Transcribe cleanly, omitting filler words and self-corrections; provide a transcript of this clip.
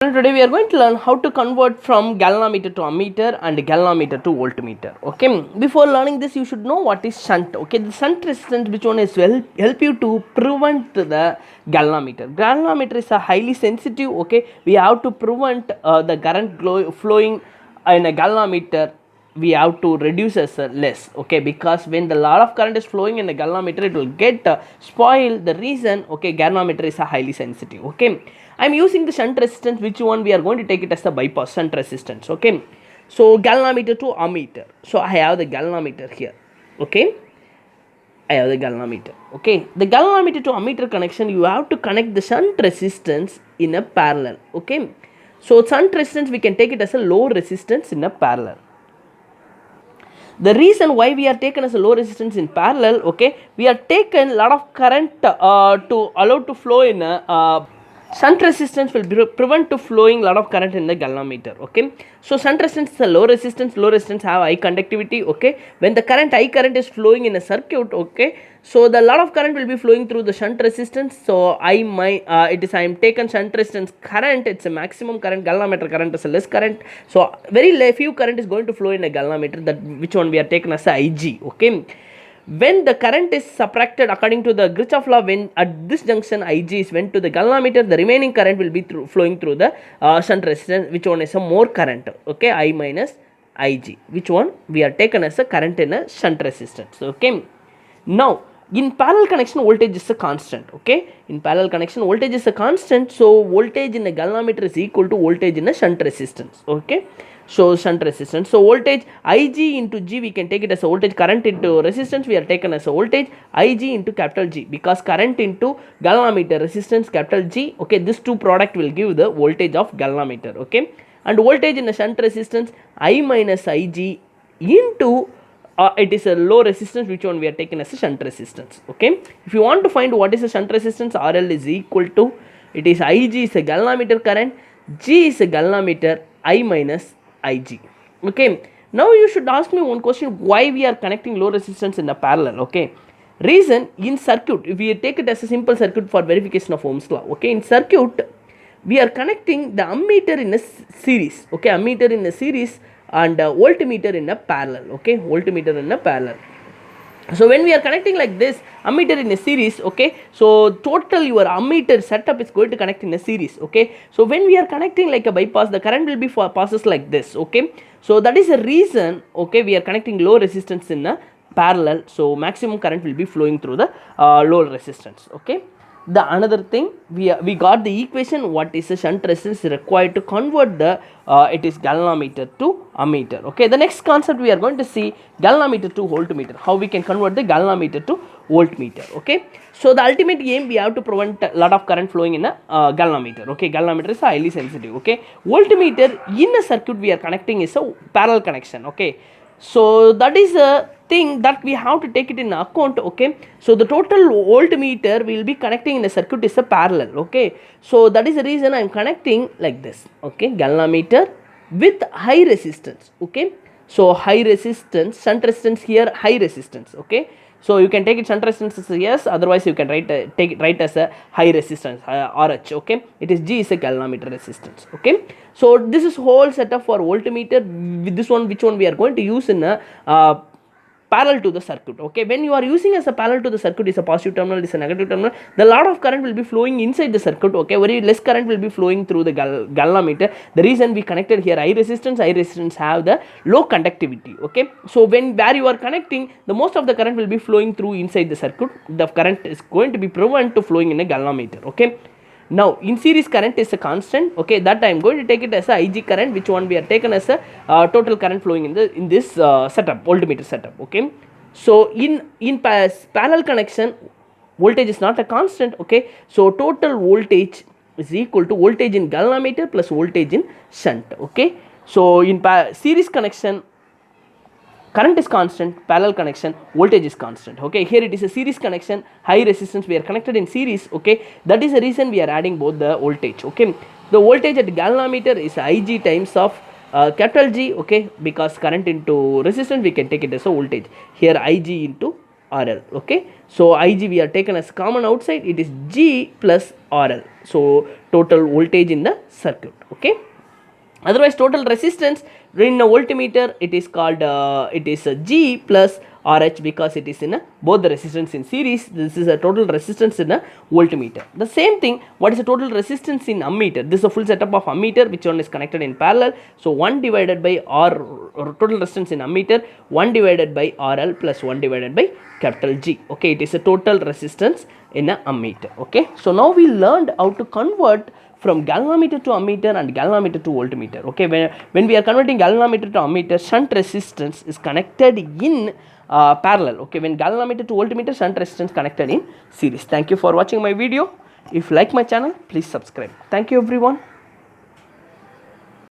Today we are going to learn how to convert from galvanometer to ammeter and galvanometer to voltmeter. Okay, before learning this you should know what is shunt. Okay, the shunt resistance which one is will help you to prevent the galvanometer. Galvanometer is a highly sensitive. Okay, we have to prevent the current flowing in a galvanometer. We have to reduce as less. Okay, because when the lot of current is flowing in a galvanometer it will get spoil the reason. Okay, galvanometer is a highly sensitive. Okay, I'm using the shunt resistance, which one we are going to take it as the bypass shunt resistance. Okay, so galvanometer to ammeter. So I have the galvanometer here. Okay, I have the galvanometer. Okay, the galvanometer to ammeter connection, you have to connect the shunt resistance in a parallel. Okay, so shunt resistance we can take it as a low resistance in a parallel. The reason why we are taken as a low resistance in parallel, okay, we are taken a lot of current to allow to flow in a shunt resistance will prevent to flowing a lot of current in the galvanometer. Okay, so shunt resistance is a low resistance have high conductivity. Okay, when the high current is flowing in a circuit, okay, so the lot of current will be flowing through the shunt resistance. So I am taken shunt resistance current, it's a maximum current. Galvanometer current is a less current, so very few current is going to flow in a galvanometer, that which one we are taken as a Ig. Okay, when the current is subtracted according to the Kirchhoff law, when at this junction Ig is went to the galvanometer, the remaining current will be flowing through the shunt resistance, which one is a more current. Okay, I minus Ig, which one we are taken as a current in a shunt resistance. Okay, now in parallel connection voltage is a constant. Okay, in parallel connection voltage is a constant, so voltage in a galvanometer is equal to voltage in a shunt resistance. Okay, so shunt resistance, so voltage Ig into G, we can take it as a voltage. Current into resistance we are taken as a voltage Ig into capital G, because current into galvanometer, resistance capital G. Okay, this two product will give the voltage of galvanometer. Okay, and voltage in a shunt resistance I minus Ig into it is a low resistance, which one we are taken as a shunt resistance. Okay, if you want to find what is a shunt resistance, RL is equal to, it is Ig is a galvanometer current, G is a galvanometer, I minus Ig. Okay, now you should ask me one question, why we are connecting low resistance in a parallel. Okay, reason, in circuit, if we take it as a simple circuit for verification of Ohm's law. Okay, in circuit we are connecting the ammeter in a series. Okay, ammeter in a series and voltmeter in a parallel. Okay, voltmeter in a parallel. So when we are connecting like this ammeter in a series, okay, so total your ammeter setup is going to connect in a series. Okay, so when we are connecting like a bypass, the current will be for passes like this. Okay, so that is the reason. Okay, we are connecting low resistance in a parallel, so maximum current will be flowing through the low resistance. Okay, the another thing, we got the equation what is a shunt resistance required to convert the it is galvanometer to ammeter. Okay, the next concept we are going to see galvanometer to voltmeter, how we can convert the galvanometer to voltmeter. Okay, so the ultimate aim, we have to prevent a lot of current flowing in a galvanometer. Okay, galvanometer is highly sensitive. Okay, voltmeter in a circuit we are connecting is a parallel connection. Okay, so that is a thing that we have to take it in account. Okay, so the total voltmeter will be connecting in a circuit is a parallel. Okay, so that is the reason I am connecting like this. Okay, galvanometer with high resistance. Okay, so high resistance, shunt resistance here, high resistance. Okay, so you can take it shunt resistance as yes, otherwise you can take it right as a high resistance, RH. Okay, it is G is a galvanometer resistance. Okay, so this is whole setup for voltmeter. With this one, which one we are going to use in a parallel to the circuit. Okay, when you are using as a parallel to the circuit, is a positive terminal, is a negative terminal, the lot of current will be flowing inside the circuit. Okay, very less current will be flowing through the galvanometer. The reason we connected here high resistance have the low conductivity. Okay, so when where you are connecting, the most of the current will be flowing through inside the circuit, the current is going to be prevent to flowing in a galvanometer. Okay, now in series current is a constant. Okay, that I am going to take it as a Ig current, which one we are taken as a total current flowing in this setup, voltmeter setup. Okay, so in parallel connection voltage is not a constant. Okay, so total voltage is equal to voltage in galvanometer plus voltage in shunt. Okay, so in series connection current is constant, parallel connection voltage is constant. Okay, here it is a series connection, high resistance, we are connected in series. Okay, that is the reason we are adding both the voltage. Okay, the voltage at galvanometer is Ig times of capital G. Okay, because current into resistance we can take it as a voltage, here Ig into RL. Okay, so Ig we are taken as common outside, it is G plus RL, so total voltage in the circuit. Okay, otherwise total resistance in a voltmeter it is called it is a G plus RH, because it is in a, both the resistance in series. This is a total resistance in a voltmeter. The same thing, what is the total resistance in ammeter? This is a full setup of ammeter which one is connected in parallel. So 1 divided by R, or total resistance in ammeter, 1 divided by RL plus 1 divided by capital G. Okay, it is a total resistance in a ammeter. Okay, so now we learned how to convert from galvanometer to ammeter and galvanometer to voltmeter. Okay, when we are converting galvanometer to ammeter, shunt resistance is connected in parallel. Okay, when galvanometer to voltmeter, shunt resistance connected in series. Thank you for watching my video. If you like my channel, please subscribe. Thank you everyone.